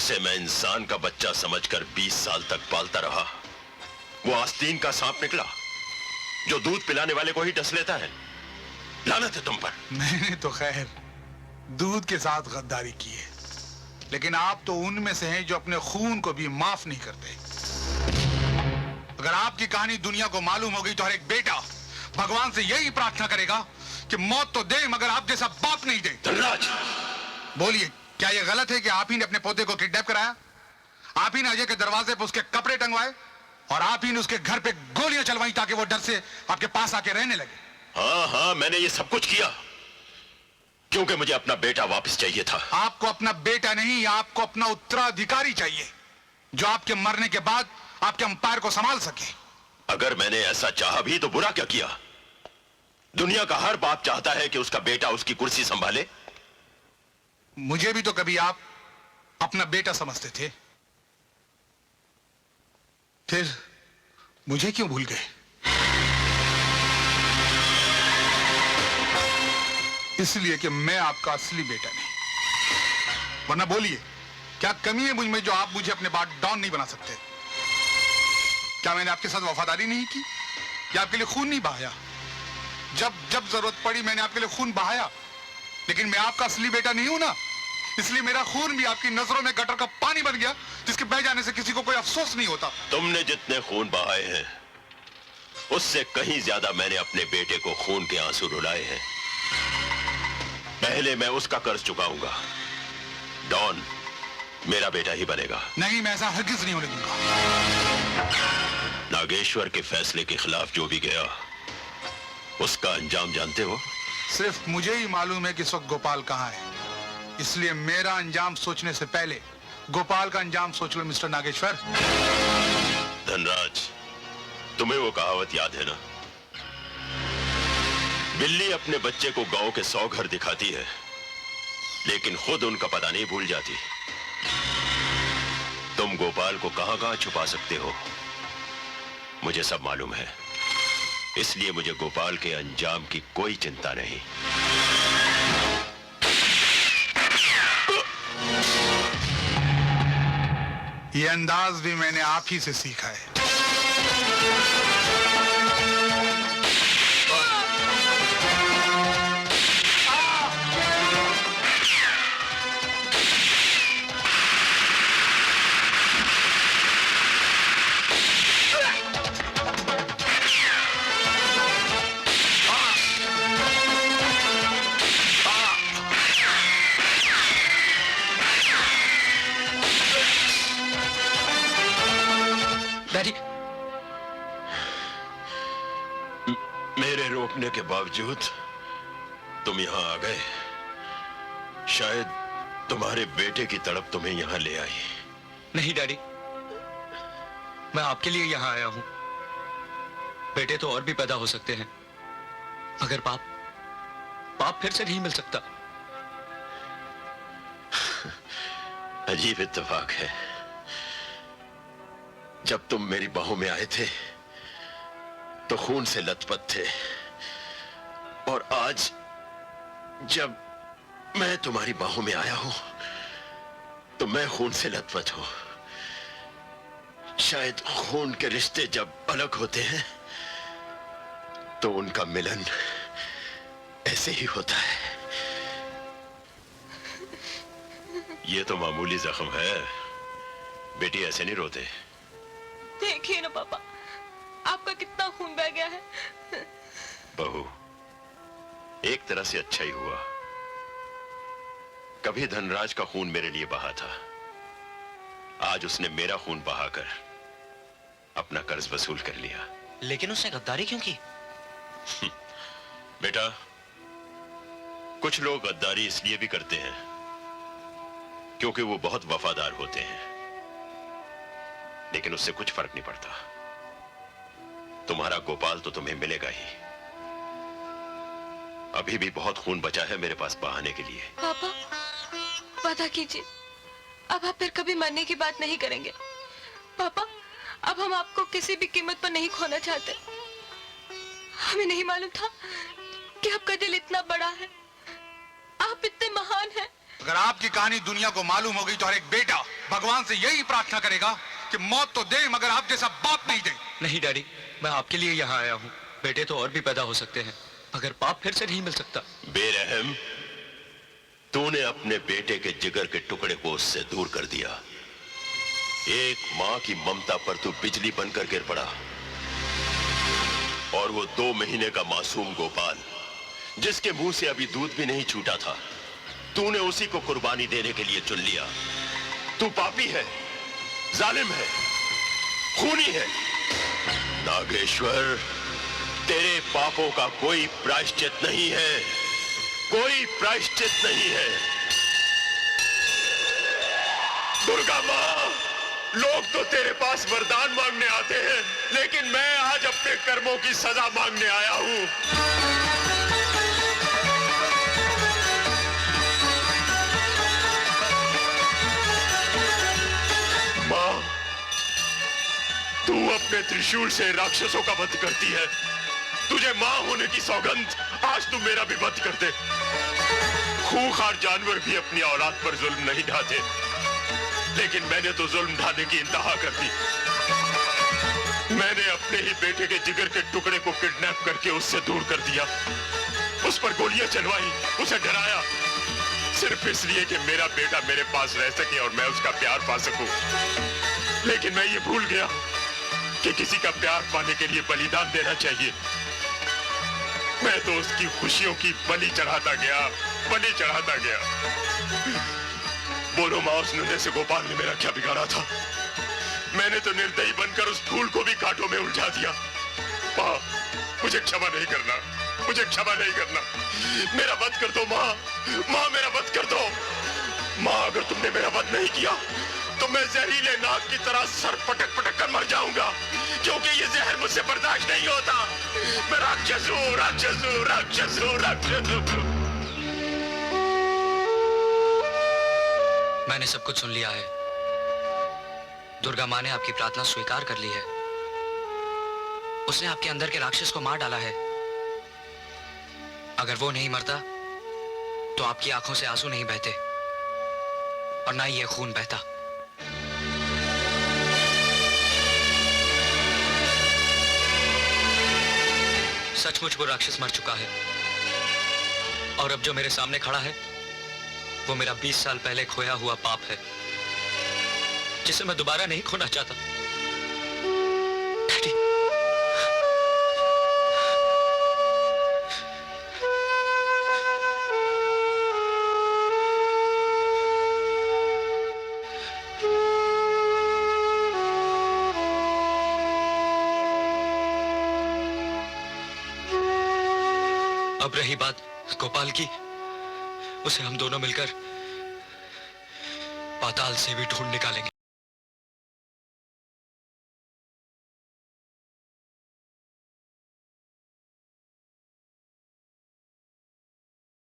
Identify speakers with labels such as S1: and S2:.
S1: जिसे मैं इंसान का बच्चा समझकर 20 साल तक पालता रहा, वो आस्तीन का सांप निकला जो दूध पिलाने वाले को ही डस लेता है। लानत है तुम पर।
S2: मैंने तो खैर दूध के साथ गद्दारी की है, लेकिन आप तो उनमें से हैं जो अपने खून को भी माफ नहीं करते। अगर आपकी कहानी दुनिया को मालूम होगी तो हर एक बेटा भगवान से यही प्रार्थना करेगा कि मौत तो दे मगर आप जैसा बाप नहीं दे।
S1: धनराज,
S2: बोलिए, क्या यह गलत है कि आप ही ने अपने पोते को किडनैप कराया? आप ही ने अजय के दरवाजे पर उसके कपड़े टंगवाए और आप ही ने उसके घर पे गोलियां चलवाई ताकि वो डर से आपके पास आके रहने लगे?
S1: हाँ, मैंने ये सब कुछ किया क्योंकि मुझे अपना बेटा वापस चाहिए था।
S2: आपको अपना बेटा नहीं, आपको अपना उत्तराधिकारी चाहिए जो आपके मरने के बाद आपके अंपायर को संभाल सके।
S1: अगर मैंने ऐसा चाहा भी तो बुरा क्या किया? दुनिया का हर बाप चाहता है कि उसका बेटा उसकी कुर्सी संभाले।
S2: मुझे भी तो कभी आप अपना बेटा समझते थे, फिर मुझे क्यों भूल गए? इसलिए कि मैं आपका असली बेटा नहीं। वरना बोलिए, क्या कमी है मुझ में जो आप मुझे अपने बाद डॉन नहीं बना सकते? क्या मैंने आपके साथ वफादारी नहीं की या आपके लिए खून नहीं बहाया? जब जब जरूरत पड़ी मैंने आपके लिए खून बहाया, लेकिन मैं आपका असली बेटा नहीं हूं ना, इसलिए मेरा खून भी आपकी नजरों में गटर का पानी बन गया जिसके बह जाने से किसी को कोई अफसोस नहीं होता।
S1: तुमने जितने खून बहाए हैं उससे कहीं ज्यादा मैंने अपने बेटे को खून के आंसू रुलाए हैं। पहले मैं उसका कर्ज चुकाऊंगा। डॉन मेरा बेटा ही बनेगा।
S2: नहीं, मैं ऐसा हरगिज नहीं होने दूंगा।
S1: नागेश्वर के फैसले के खिलाफ जो भी गया उसका अंजाम जानते हो?
S2: सिर्फ मुझे ही मालूम है कि इस वक्त गोपाल कहां है, इसलिए मेरा अंजाम सोचने से पहले गोपाल का अंजाम सोच लो मिस्टर नागेश्वर।
S1: धनराज, तुम्हें वो कहावत याद है ना? बिल्ली अपने बच्चे को गांव के 100 घर दिखाती है लेकिन खुद उनका पता नहीं भूल जाती। तुम गोपाल को कहां-कहां छुपा सकते हो मुझे सब मालूम है, इसलिए मुझे गोपाल के अंजाम की कोई चिंता नहीं।
S2: ये अंदाज भी मैंने आप ही से सीखा है।
S3: डैडी,
S1: मेरे रोकने के बावजूद तुम यहां आ गए। शायद तुम्हारे बेटे की तड़प तुम्हें यहां ले आई।
S3: नहीं डैडी, मैं आपके लिए यहां आया हूं। बेटे तो और भी पैदा हो सकते हैं मगर बाप फिर से नहीं मिल सकता।
S1: अजीब इत्तेफाक है, जब तुम मेरी बाहों में आए थे तो खून से लथपथ थे और आज जब मैं तुम्हारी बाहों में आया हूं तो मैं खून से लथपथ हूं। शायद खून के रिश्ते जब अलग होते हैं तो उनका मिलन ऐसे ही होता है। ये तो मामूली जख्म है, बेटी ऐसे नहीं रोते।
S4: देखिए ना पापा, आपका कितना खून बह गया है।
S1: बहू, एक तरह से अच्छा ही हुआ। कभी धनराज का खून मेरे लिए बहा था, आज उसने मेरा खून बहाकर अपना कर्ज वसूल कर लिया।
S3: लेकिन उसने गद्दारी क्यों की?
S1: बेटा, कुछ लोग गद्दारी इसलिए भी करते हैं क्योंकि वो बहुत वफादार होते हैं, लेकिन उससे कुछ फर्क नहीं पड़ता। तुम्हारा गोपाल तो तुम्हें मिलेगा ही। अभी भी बहुत खून बचा है मेरे पास बहाने के लिए।
S4: पापा, वादा कीजिए, अब आप फिर कभी मरने की बात नहीं करेंगे। पापा, अब हम आपको किसी भी कीमत पर नहीं खोना चाहते। हमें नहीं मालूम था कि आपका दिल इतना बड़ा है, आप इतने महान हैं।
S2: अगर आपकी कहानी दुनिया को मालूम हो गई तो हर एक बेटा भगवान से यही प्रार्थना करेगा कि मौत तो दे मगर आप जैसा बाप नहीं दे।
S3: नहीं डैडी, मैं आपके लिए यहाँ आया हूँ। बेटे तो और भी पैदा हो सकते हैं, मगर बाप फिर से नहीं मिल सकता।
S1: बेरहम, तूने अपने बेटे के जिगर के टुकड़े को उससे दूर कर दिया। एक मां की ममता पर तू बिजली बनकर गिर पड़ा, और वो 2 महीने का मासूम गोपाल जिसके मुंह से अभी दूध भी नहीं छूटा था, तूने उसी को कुर्बानी देने के लिए चुन लिया। तू पापी है, जालिम है, खूनी है। नागेश्वर, तेरे पापों का कोई प्रायश्चित नहीं है, कोई प्रायश्चित नहीं है। दुर्गा मां, लोग तो तेरे पास वरदान मांगने आते हैं, लेकिन मैं आज अपने कर्मों की सजा मांगने आया हूं। मां, तू अपने त्रिशूल से राक्षसों का वध करती है। तुझे मां होने की सौगंध, आज तू मेरा भी वध कर दे। खूंखार जानवर भी अपनी औलाद पर जुल्म नहीं ढाते, लेकिन मैंने तो जुल्म ढाने की इंतहा कर दी। मैंने अपने ही बेटे के जिगर के टुकड़े को किडनैप करके उससे दूर कर दिया, उस पर गोलियां चलवाई, उसे डराया, सिर्फ इसलिए कि मेरा बेटा मेरे पास रह सके और मैं उसका प्यार पा सकूं। लेकिन मैं ये भूल गया कि किसी का प्यार पाने के लिए बलिदान देना चाहिए। मैं तो उसकी खुशियों की बलि चढ़ाता गया, बलि चढ़ाता गया। बोलो मां, उस नन्हे से गोपाल ने मेरा क्या बिगाड़ा था? मैंने तो निर्दयी बनकर उस फूल को भी कांटों में उलझा दिया। मां, मुझे क्षमा नहीं करना, मुझे क्षमा नहीं करना। मेरा वध कर दो मां, मां मेरा वध कर दो। मां, अगर तुमने मेरा वध नहीं किया तो मैं जहरीले नाग की तरह सर पटक पटक कर मर जाऊंगा, क्योंकि ये जहर मुझसे बर्दाश्त नहीं होता। मैं राक्षस हूं, राक्षस हूं, राक्षस हूं, राक्षस हूं।
S3: मैंने सब कुछ सुन लिया है। दुर्गा माँ ने आपकी प्रार्थना स्वीकार कर ली है। उसने आपके अंदर के राक्षस को मार डाला है। अगर वो नहीं मरता तो आपकी आंखों से आंसू नहीं बहते और ना ही ये खून बहता। सचमुच वो राक्षस मर चुका है, और अब जो मेरे सामने खड़ा है वो मेरा 20 साल पहले खोया हुआ पाप है, जिसे मैं दोबारा नहीं खोना चाहता। डैडी, अब रही बात गोपाल की, उसे हम दोनों मिलकर पाताल से भी ढूंढ निकालेंगे।